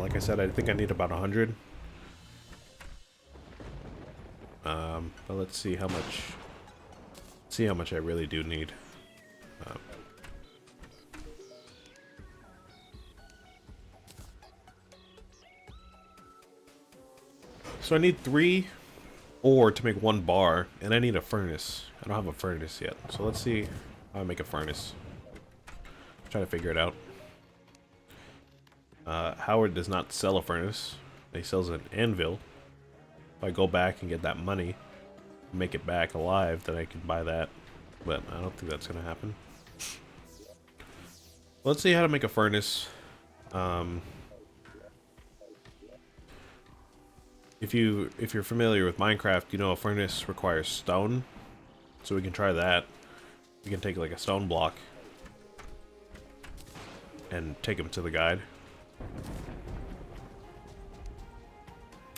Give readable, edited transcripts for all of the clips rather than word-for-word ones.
Like I said, I think I need about 100. But let's see how much. See how much I really do need. Um, so I need 3 ore to make 1 bar, and I need a furnace. I don't have a furnace yet, so let's see how I make a furnace. Try to figure it out. Howard does not sell a furnace. He sells an anvil. If I go back and get that money, make it back alive, then I can buy that. But I don't think that's gonna happen. Let's see how to make a furnace. If you're familiar with Minecraft, you know a furnace requires stone. So we can try that. We can take like a stone block and take them to the guide.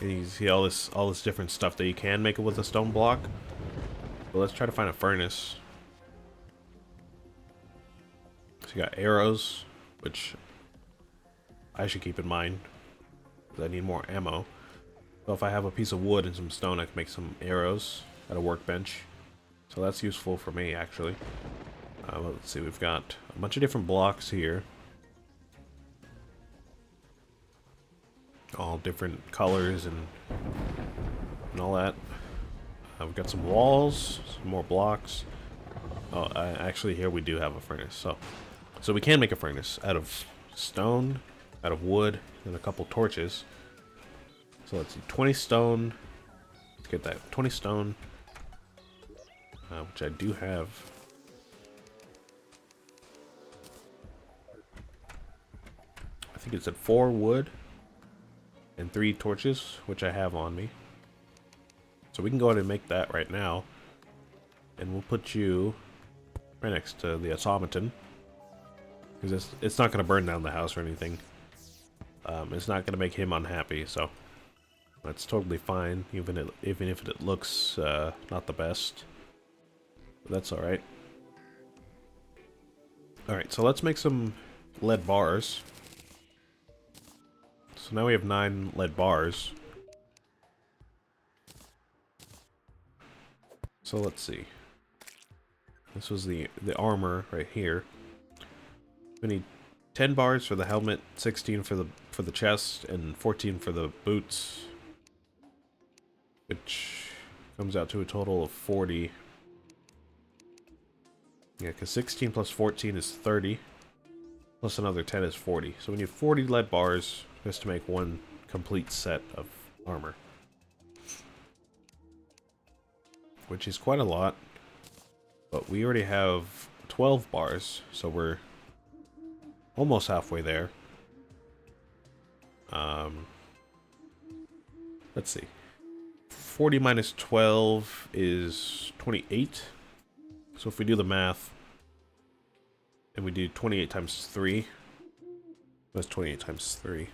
And you see all this different stuff that you can make it with a stone block. But let's try to find a furnace. So you got arrows, which I should keep in mind, because I need more ammo. So if I have a piece of wood and some stone, I can make some arrows at a workbench. So that's useful for me, actually. Let's see, we've got a bunch of different blocks here. All different colors and all that. We've got some walls, some more blocks. Oh, actually here we do have a furnace. So we can make a furnace out of stone, out of wood, and a couple torches. So let's see, 20 stone. Let's get that 20 stone, which I do have. I think it said 4 wood and 3 torches, which I have on me. So we can go ahead and make that right now. And we'll put you right next to the automaton. Because it's not going to burn down the house or anything. It's not going to make him unhappy, so that's totally fine, even if it looks not the best. But that's alright. Alright, so let's make some lead bars. So now we have 9 lead bars. So let's see. This was the armor right here. We need 10 bars for the helmet, 16 for the chest, and 14 for the boots, which comes out to a total of 40. Yeah, because 16 plus 14 is 30, plus another 10 is 40. So we need 40 lead bars just to make one complete set of armor, which is quite a lot. But we already have 12 bars, so we're almost halfway there. Let's see. 40 minus 12 is 28. So if we do the math, and we do 28 times 3, that's 28 times 3.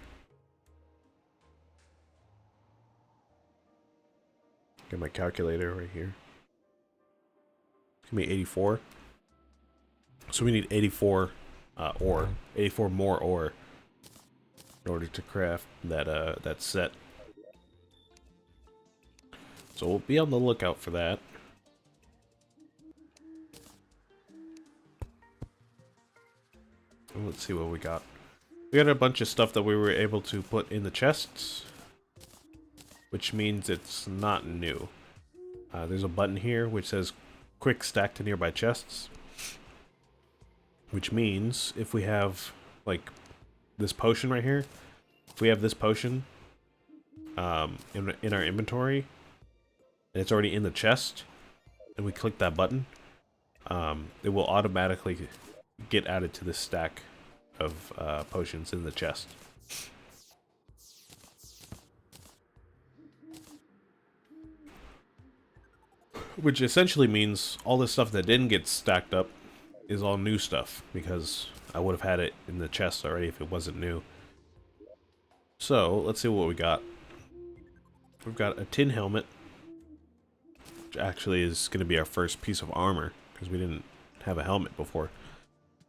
Get my calculator right here. It's gonna be 84. So we need 84 ore, 84 more ore in order to craft that set. So we'll be on the lookout for that. And let's see what we got. We got a bunch of stuff that we were able to put in the chests, which means it's not new. There's a button here which says quick stack to nearby chests, which means if we have like this potion right here, if we have this potion in our inventory and it's already in the chest and we click that button, it will automatically get added to this stack of potions in the chest. Which essentially means all this stuff that didn't get stacked up is all new stuff, because I would have had it in the chest already if it wasn't new. So, let's see what we got. We've got a tin helmet, which actually is going to be our first piece of armor, because we didn't have a helmet before.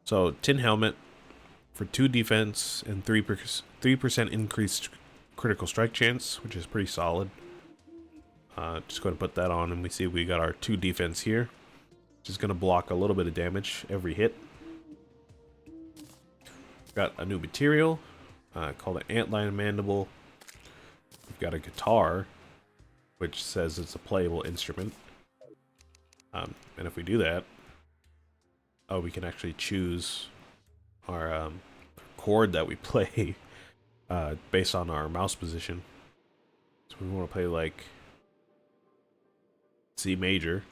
So, tin helmet, for 2 defense and 3% increased critical strike chance, which is pretty solid. Just going to put that on, and we see we got our 2 defense here, which is going to block a little bit of damage every hit. Got a new material called an antlion mandible. We've got a guitar, which says it's a playable instrument. And if we do that, we can actually choose our chord that we play based on our mouse position. So we want to play like C major.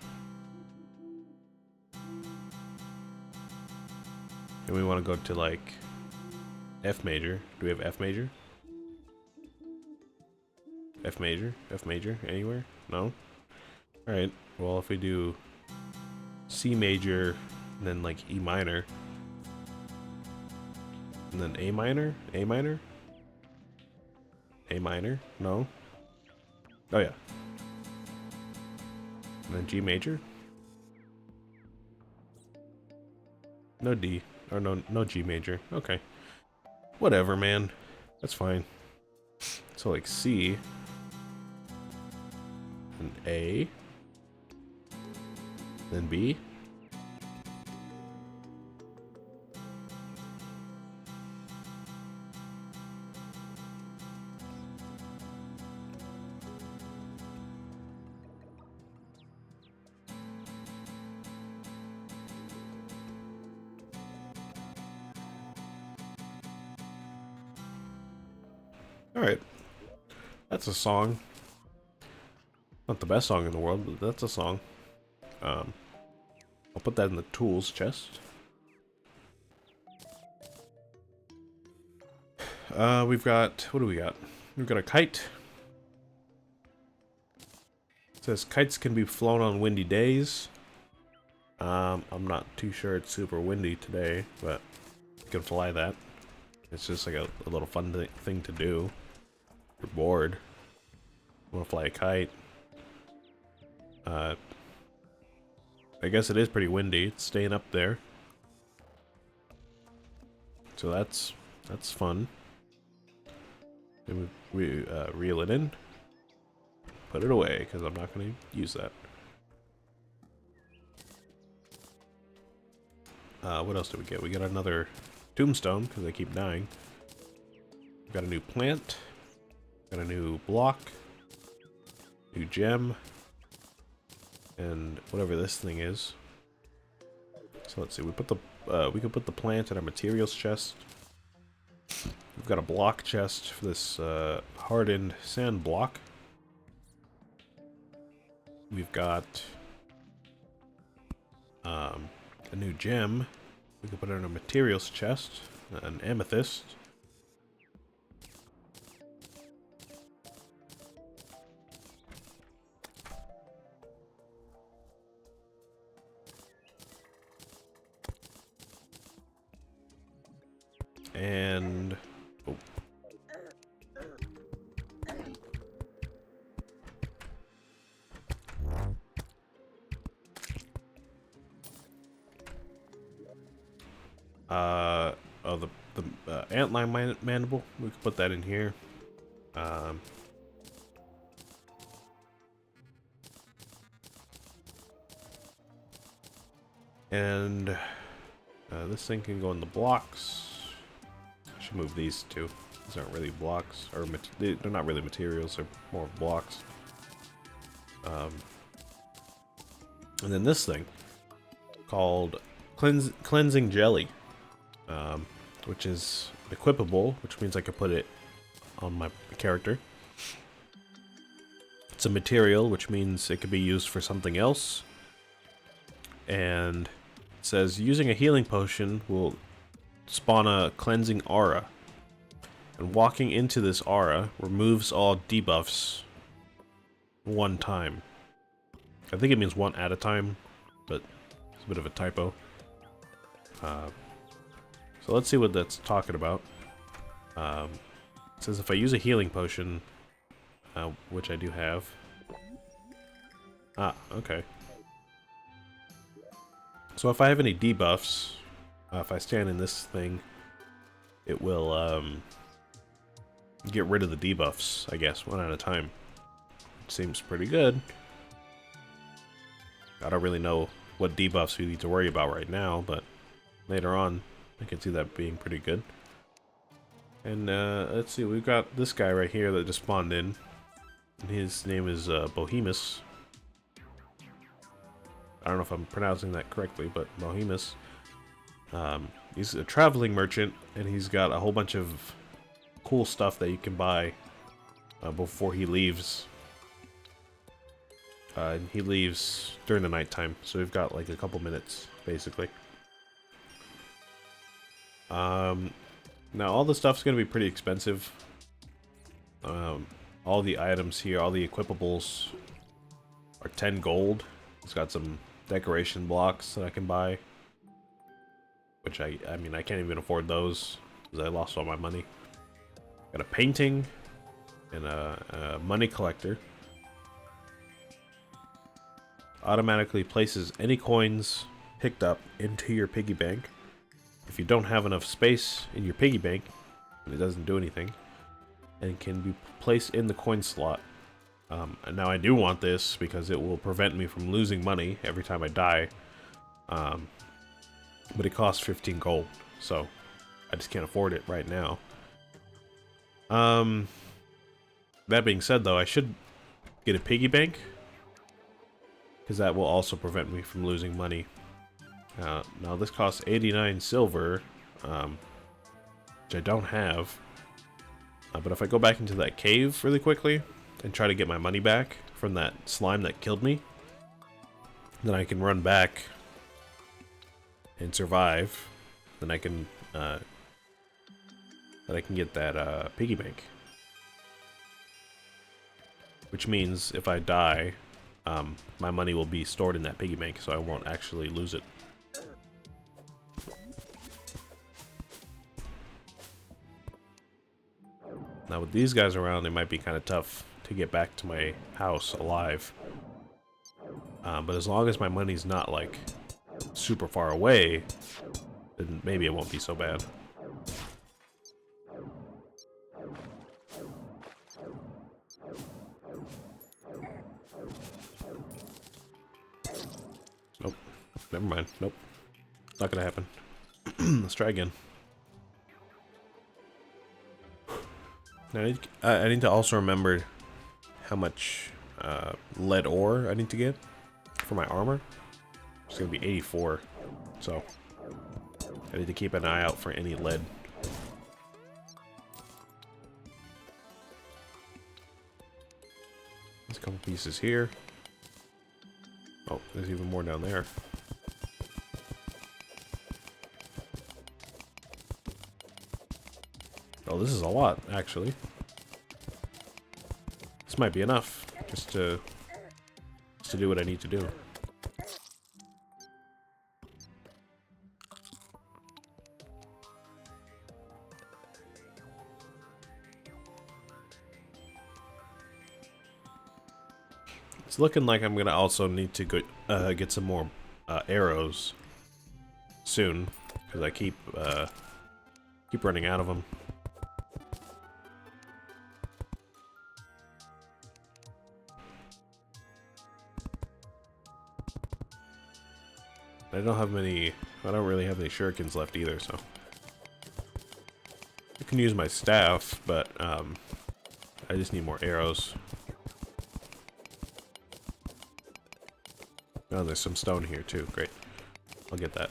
And we want to go to like F major. Do we have F major? F major? F major? Anywhere? No? Alright, well if we do C major, and then like E minor, and then A minor? A minor? A minor? No? Oh yeah. And then G major? No D. Or no G major. Okay. Whatever, man. That's fine. So like C, and A, then B. Alright. That's a song. Not the best song in the world, but that's a song. I'll put that in the tools chest. We've got... What do we got? We've got a kite. It says kites can be flown on windy days. I'm not too sure it's super windy today, but you can fly that. It's just like a little fun thing to do. You're bored. You want to fly a kite. I guess it is pretty windy. It's staying up there. So that's fun. And we reel it in. Put it away, because I'm not going to use that. What else do we get? We got another tombstone, because they keep dying. We got a new plant. Got a new block. New gem. And whatever this thing is. So let's see. We put the we can put the plant in our materials chest. We've got a block chest for this hardened sand block. We've got a new gem. We can put it in a materials chest. An amethyst. And oh. The antlion mandible. We can put that in here. And this thing can go in the blocks. I should move these two. These aren't really blocks, or they're not really materials. They're more blocks. And then this thing called cleansing jelly, which is equipable, which means I can put it on my character. It's a material, which means it could be used for something else. And it says using a healing potion will spawn a cleansing aura, and walking into this aura removes all debuffs one time. I think it means one at a time, but it's a bit of a typo. So let's see what that's talking about. It says if I use a healing potion, which I do have. Ah, okay. So if I have any debuffs, if I stand in this thing it will get rid of the debuffs, I guess, one at a time. It seems pretty good. I don't really know what debuffs we need to worry about right now, but later on, I can see that being pretty good. And let's see, we've got this guy right here that just spawned in. And his name is Bohemus. I don't know if I'm pronouncing that correctly, but Bohemus. He's a traveling merchant, and he's got a whole bunch of cool stuff that you can buy before he leaves. And he leaves during the nighttime, so we've got like a couple minutes, basically. Now all the stuff's gonna be pretty expensive. All the items here, all the equipables are 10 gold. It's got some decoration blocks that I can buy. Which I mean, I can't even afford those because I lost all my money. Got a painting and a money collector. Automatically places any coins picked up into your piggy bank. If you don't have enough space in your piggy bank, it doesn't do anything. And can be placed in the coin slot. And now I do want this because it will prevent me from losing money every time I die. But it costs 15 gold, so I just can't afford it right now. That being said, though, I should get a piggy bank, because that will also prevent me from losing money. Now this costs 89 silver, which I don't have. But if I go back into that cave really quickly and try to get my money back from that slime that killed me, then I can run back and survive. Then I can get that piggy bank. Which means if I die, my money will be stored in that piggy bank, so I won't actually lose it. Now with these guys around, it might be kind of tough to get back to my house alive. But as long as my money's not like super far away, then maybe it won't be so bad. Nope. Never mind. Nope. Not gonna happen. Let's try again. Now, I need to also remember how much lead ore I need to get for my armor. It's gonna be 84, so I need to keep an eye out for any lead. There's a couple pieces here. Oh, there's even more down there. Oh, this is a lot, actually. This might be enough just to do what I need to do. It's looking like I'm gonna also need to go, get some more arrows soon, because I keep running out of them. I don't have many. I don't really have any shurikens left either, so I can use my staff, but I just need more arrows. Oh, there's some stone here too. Great. I'll get that.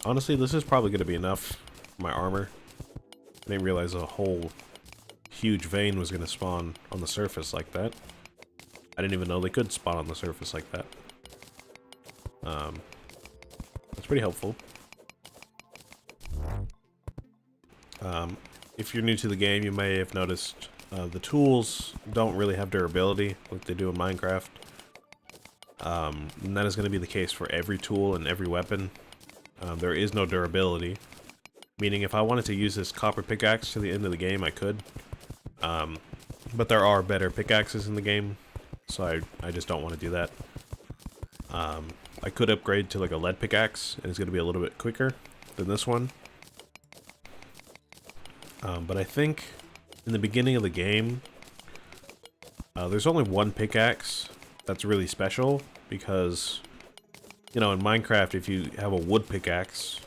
Honestly, this is probably going to be enough for my armor. I didn't realize a whole huge vein was going to spawn on the surface like that. I didn't even know they could spawn on the surface like that. That's pretty helpful. If you're new to the game, you may have noticed the tools don't really have durability like they do in Minecraft. And that is going to be the case for every tool and every weapon. There is no durability. Meaning if I wanted to use this copper pickaxe to the end of the game, I could. But there are better pickaxes in the game. so I just don't want to do that. I could upgrade to like a lead pickaxe, and it's going to be a little bit quicker than this one. But I think in the beginning of the game, there's only one pickaxe that's really special, because, you know, in Minecraft, if you have a wood pickaxe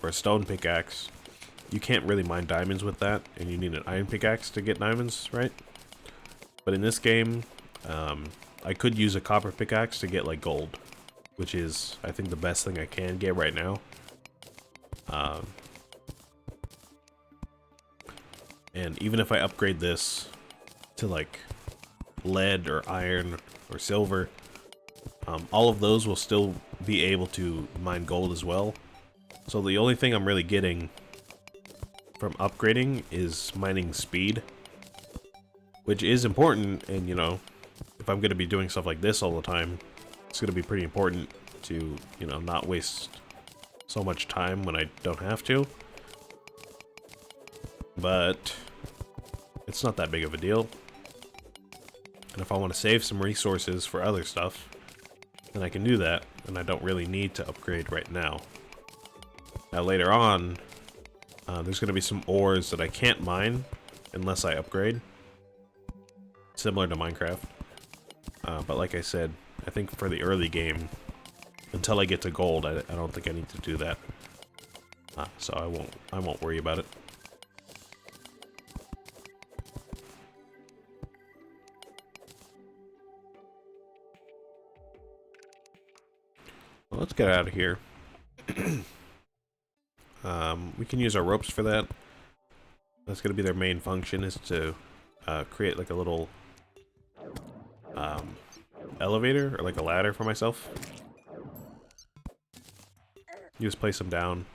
or a stone pickaxe, you can't really mine diamonds with that, and you need an iron pickaxe to get diamonds, right? But in this game, I could use a copper pickaxe to get like gold, which is, I think, the best thing I can get right now. And even if I upgrade this to like lead or iron or silver, all of those will still be able to mine gold as well. So the only thing I'm really getting from upgrading is mining speed, which is important. And, you know, if I'm going to be doing stuff like this all the time, it's going to be pretty important to, you know, not waste so much time when I don't have to. But it's not that big of a deal. And if I want to save some resources for other stuff, then I can do that, and I don't really need to upgrade right now. Now later on, there's going to be some ores that I can't mine unless I upgrade, similar to Minecraft. But like I said, I think for the early game, until I get to gold, I don't think I need to do that. So I won't worry about it. Well, let's get out of here. We can use our ropes for that. That's going to be their main function, is to create like a little elevator, or like a ladder for myself. You just place them down.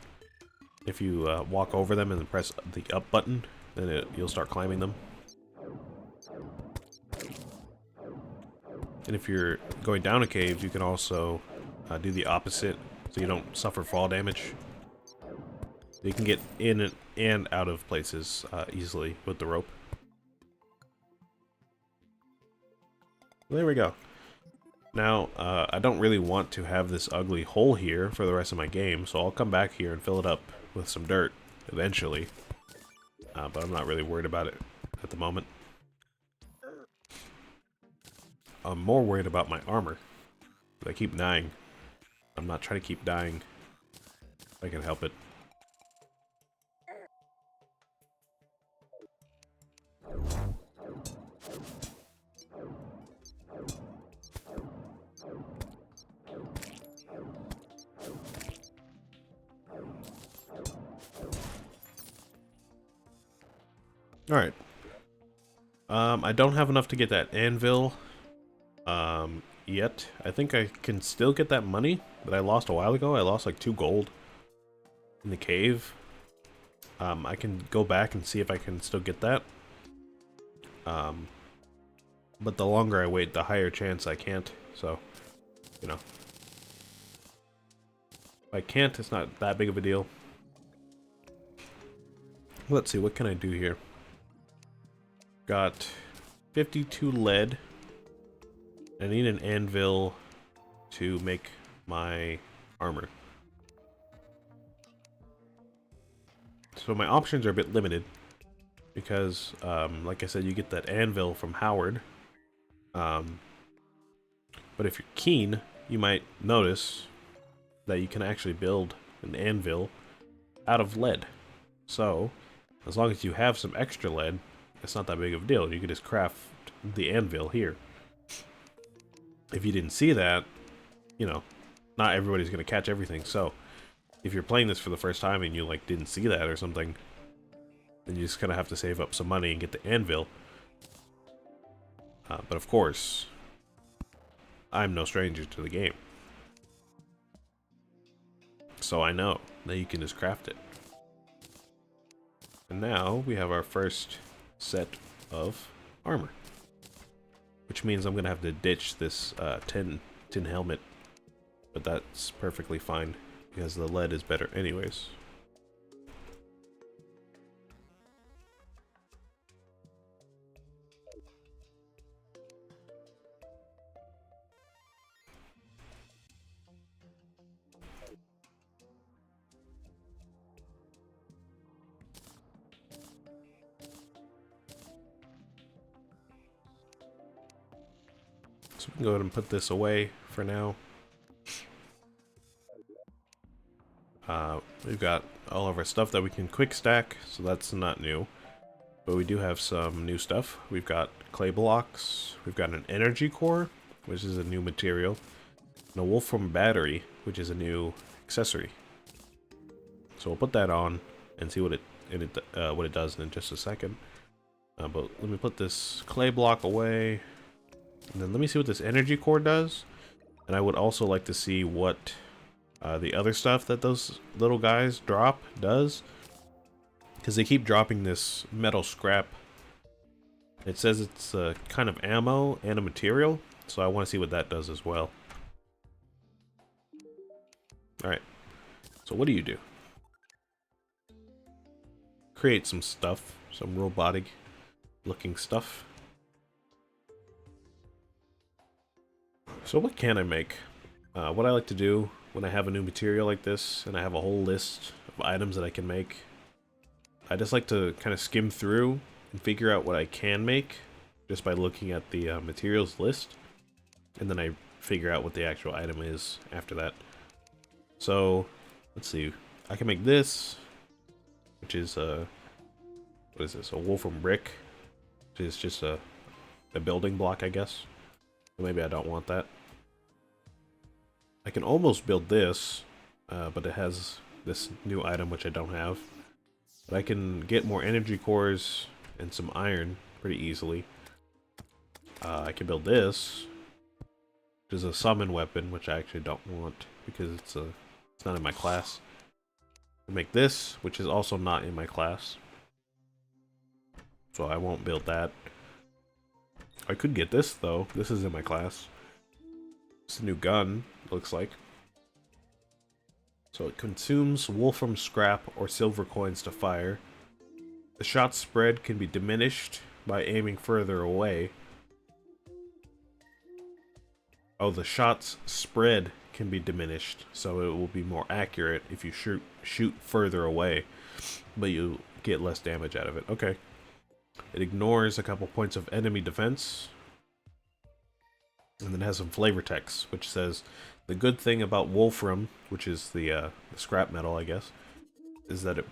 If you walk over them and then press the up button, then you'll start climbing them. And if you're going down a cave, you can also do the opposite, so you don't suffer fall damage. You can get in and out of places easily with the rope. There we go. Now, I don't really want to have this ugly hole here for the rest of my game, so I'll come back here and fill it up with some dirt eventually. But I'm not really worried about it at the moment. I'm more worried about my armor. I keep dying. I'm not trying to keep dying if I can help it. Alright. I don't have enough to get that anvil yet. I think I can still get that money that I lost a while ago. I lost like 2 gold in the cave. I can go back and see if I can still get that. But the longer I wait, the higher chance I can't. So, you know. If I can't, it's not that big of a deal. Let's see, what can I do here? Got 52 lead. I need an anvil to make my armor. So my options are a bit limited because, like I said, you get that anvil from Howard. But if you're keen, you might notice that you can actually build an anvil out of lead. So, as long as you have some extra lead, it's not that big of a deal. You can just craft the anvil here. If you didn't see that, you know, not everybody's going to catch everything. So, if you're playing this for the first time and you like didn't see that or something, then you just kind of have to save up some money and get the anvil. But of course, I'm no stranger to the game. So I know that you can just craft it. And now we have our first set of armor. Which means I'm going to have to ditch this tin helmet. But that's perfectly fine, because the lead is better anyways. So we can go ahead and put this away for now. We've got all of our stuff that we can quick stack, so that's not new. But we do have some new stuff. We've got clay blocks, we've got an energy core, which is a new material, and a wolfram battery, which is a new accessory. So we'll put that on and see what it does in just a second. But let me put this clay block away, and then let me see what this energy core does. And I would also like to see what the other stuff that those little guys drop does, because they keep dropping this metal scrap. It says it's a kind of ammo and a material, so I want to see what that does as well. Alright, so what do? Create some stuff, some robotic looking stuff. So what can I make? What I like to do when I have a new material like this and I have a whole list of items that I can make, I just like to kind of skim through and figure out what I can make just by looking at the materials list, and then I figure out what the actual item is after that. So let's see, I can make this, which is what is this, a wolfram brick, which is just a building block, I guess. Maybe I don't want that. I can almost build this, but it has this new item which I don't have. But I can get more energy cores and some iron pretty easily. I can build this, which is a summon weapon, which I actually don't want because it's not in my class. I make this, which is also not in my class, so I won't build that. I could get this though. This is in my class. It's a new gun, looks like. So it consumes wolfram scrap or silver coins to fire. The shot spread can be diminished by aiming further away. Oh, the shot's spread can be diminished, so it will be more accurate if you shoot further away, but you get less damage out of it. Okay. It ignores a couple points of enemy defense. And then it has some flavor text, which says, the good thing about wolfram, which is the scrap metal, I guess, is that it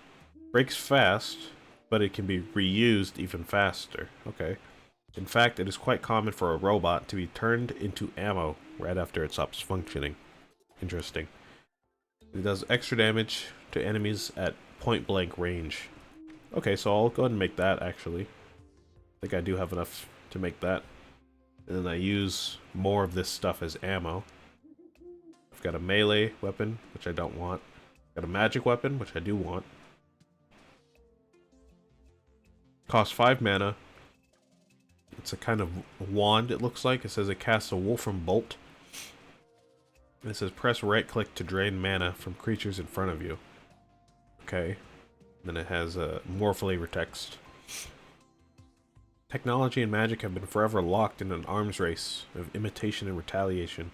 breaks fast, but it can be reused even faster. Okay. In fact, it is quite common for a robot to be turned into ammo right after it stops functioning. Interesting. It does extra damage to enemies at point blank range. Okay, so I'll go ahead and make that, actually. I think I do have enough to make that. And then I use more of this stuff as ammo. I've got a melee weapon, which I don't want. Got a magic weapon, which I do want. Costs 5 mana. It's a kind of wand, it looks like. It says it casts a wolfram bolt. And it says press right click to drain mana from creatures in front of you. Okay. Then it has more flavor text. Technology and magic have been forever locked in an arms race of imitation and retaliation.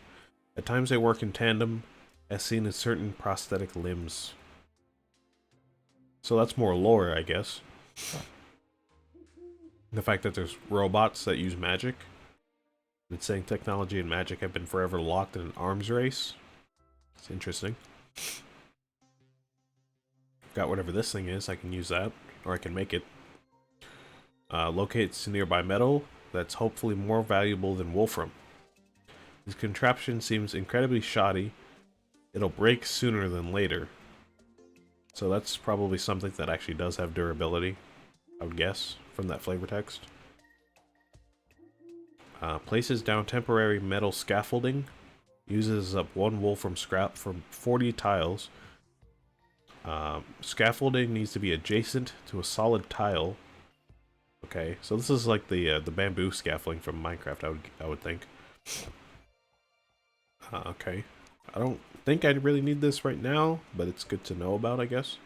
At times they work in tandem, as seen in certain prosthetic limbs. So that's more lore, I guess. The fact that there's robots that use magic. It's saying technology and magic have been forever locked in an arms race. It's interesting. Got whatever this thing is, I can use that, or I can make it. Locates nearby metal that's hopefully more valuable than wolfram. This contraption seems incredibly shoddy. It'll break sooner than later. So that's probably something that actually does have durability, I would guess, from that flavor text. Places down temporary metal scaffolding. Uses up 1 wolfram scrap from 40 tiles. Scaffolding needs to be adjacent to a solid tile. Okay, so this is like the bamboo scaffolding from Minecraft, I would think. Okay, I don't think I really need this right now, but it's good to know about, I guess.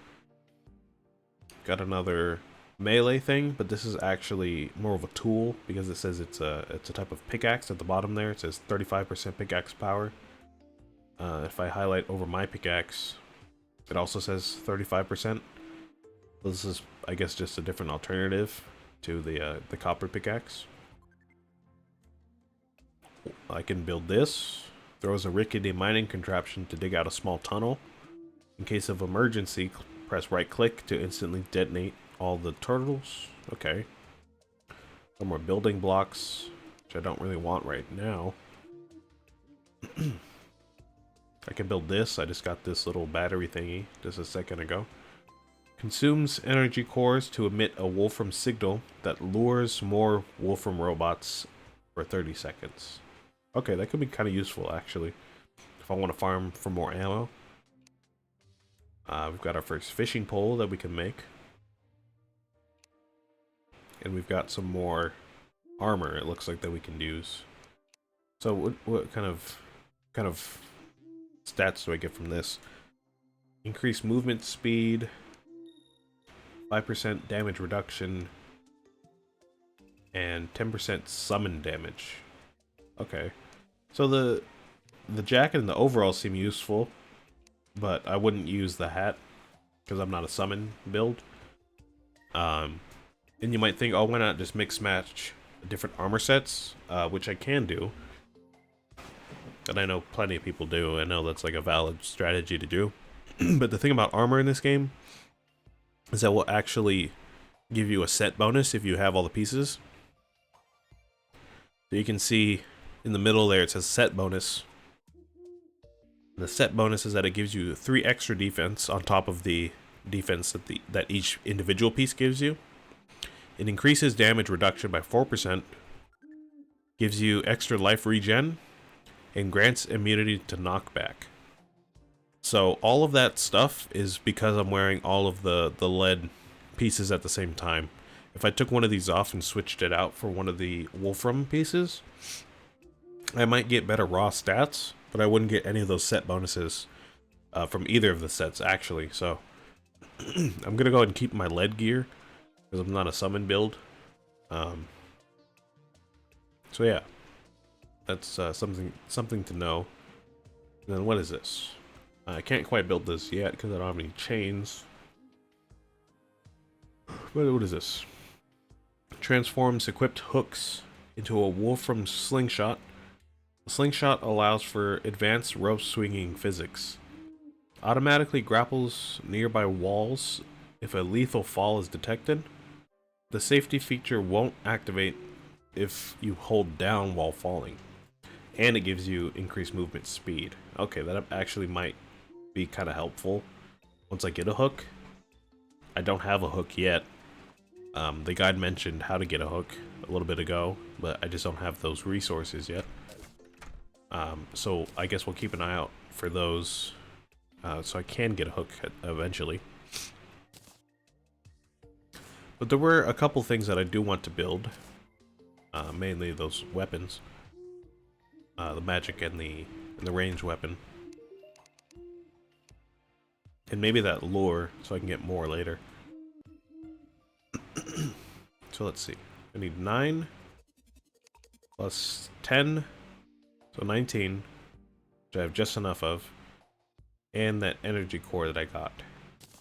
Got another melee thing, but this is actually more of a tool because it says it's a type of pickaxe at the bottom there. It says 35% pickaxe power. If I highlight over my pickaxe, it also says 35%. This is, I guess, just a different alternative to the copper pickaxe. I can build this. Throws a rickety mining contraption to dig out a small tunnel. In case of emergency, press right click to instantly detonate all the turtles. Okay. Some more building blocks, which I don't really want right now. I can build this. I just got this little battery thingy just a second ago. Consumes energy cores to emit a Wolfram signal that lures more Wolfram robots for 30 seconds. Okay, that could be kind of useful, actually, if I want to farm for more ammo. We've got our first fishing pole that we can make. And we've got some more armor, it looks like, that we can use. So what kind of stats do I get from this? Increased movement speed, 5% damage reduction, and 10% summon damage. Okay. So the jacket and the overalls seem useful, but I wouldn't use the hat because I'm not a summon build. And you might think, oh, why not just mix match different armor sets, which I can do. And I know plenty of people do. I know that's like a valid strategy to do. But the thing about armor in this game is that will actually give you a set bonus if you have all the pieces. So you can see in the middle there it says set bonus. And the set bonus is that it gives you 3 extra defense on top of the defense that each individual piece gives you. It increases damage reduction by 4%, gives you extra life regen, and grants immunity to knockback. So all of that stuff is because I'm wearing all of the lead pieces at the same time. If I took one of these off and switched it out for one of the Wolfram pieces, I might get better raw stats, but I wouldn't get any of those set bonuses from either of the sets, actually. So I'm going to go ahead and keep my lead gear, because I'm not a summon build. So yeah, that's something to know. And then what is this? I can't quite build this yet because I don't have any chains. But what is this? Transforms equipped hooks into a Wolfram slingshot. The slingshot allows for advanced rope swinging physics. Automatically grapples nearby walls if a lethal fall is detected. The safety feature won't activate if you hold down while falling. And it gives you increased movement speed. Okay, that actually might be kind of helpful once I get a hook. I don't have a hook yet. The guide mentioned how to get a hook a little bit ago, but I just don't have those resources yet. So I guess we'll keep an eye out for those, so I can get a hook eventually. But there were a couple things that I do want to build, mainly those weapons, the magic and the range weapon. And maybe that lure, so I can get more later. So let's see. I need 9 plus 10, so 19, which I have just enough of, and that energy core that I got.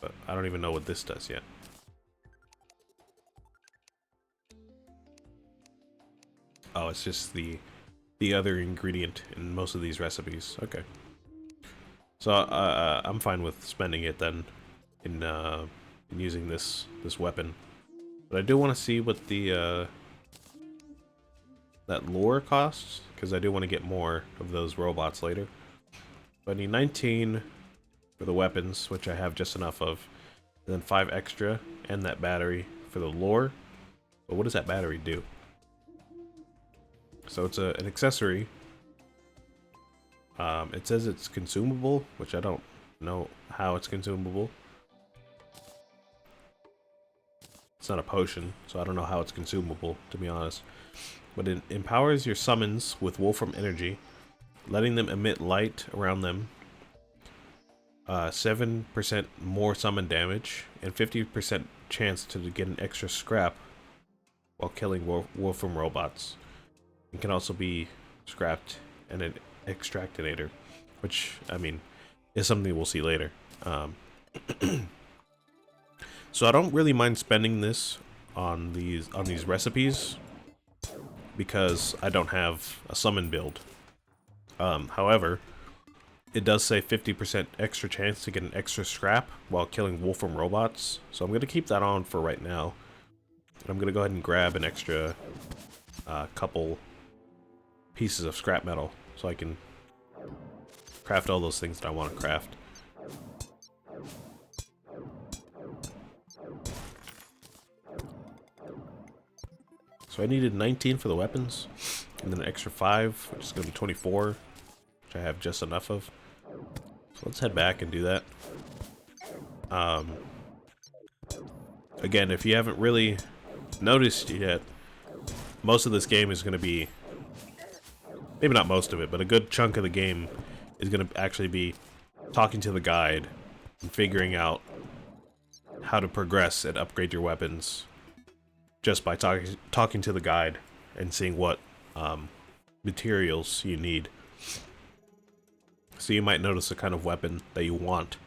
But I don't even know what this does yet. Oh, it's just the other ingredient in most of these recipes. Okay. So I'm fine with spending it then in using this weapon. But I do want to see what the that lure costs, because I do want to get more of those robots later. So I need 19 for the weapons, which I have just enough of, and then 5 extra, and that battery for the lure. But what does that battery do? So it's an accessory. It says it's consumable, which I don't know how it's consumable. It's not a potion, so I don't know how it's consumable, to be honest. But it empowers your summons with Wolfram energy, letting them emit light around them. 7% more summon damage, and 50% chance to get an extra scrap while killing Wolfram robots. It can also be scrapped and an extractinator, which, I mean, is something we'll see later. So I don't really mind spending this on these recipes, because I don't have a summon build. However, it does say 50% extra chance to get an extra scrap while killing wolfram robots, so I'm going to keep that on for right now. I'm going to go ahead and grab an extra couple pieces of scrap metal so I can craft all those things that I want to craft. So I needed 19 for the weapons, and then an extra 5, which is going to be 24, which I have just enough of. So let's head back and do that. Again, if you haven't really noticed yet, most of this game is going to be, maybe not most of it, but a good chunk of the game is going to actually be talking to the guide and figuring out how to progress and upgrade your weapons just by talking to the guide and seeing what materials you need. So you might notice the kind of weapon that you want,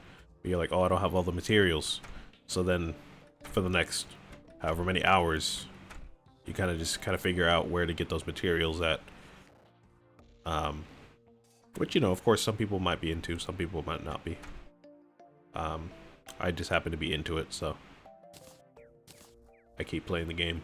but you're like, oh, I don't have all the materials. So then for the next however many hours, you kind of figure out where to get those materials at. Which, you know, of course, some people might be into, some people might not be. I just happen to be into it, so I keep playing the game.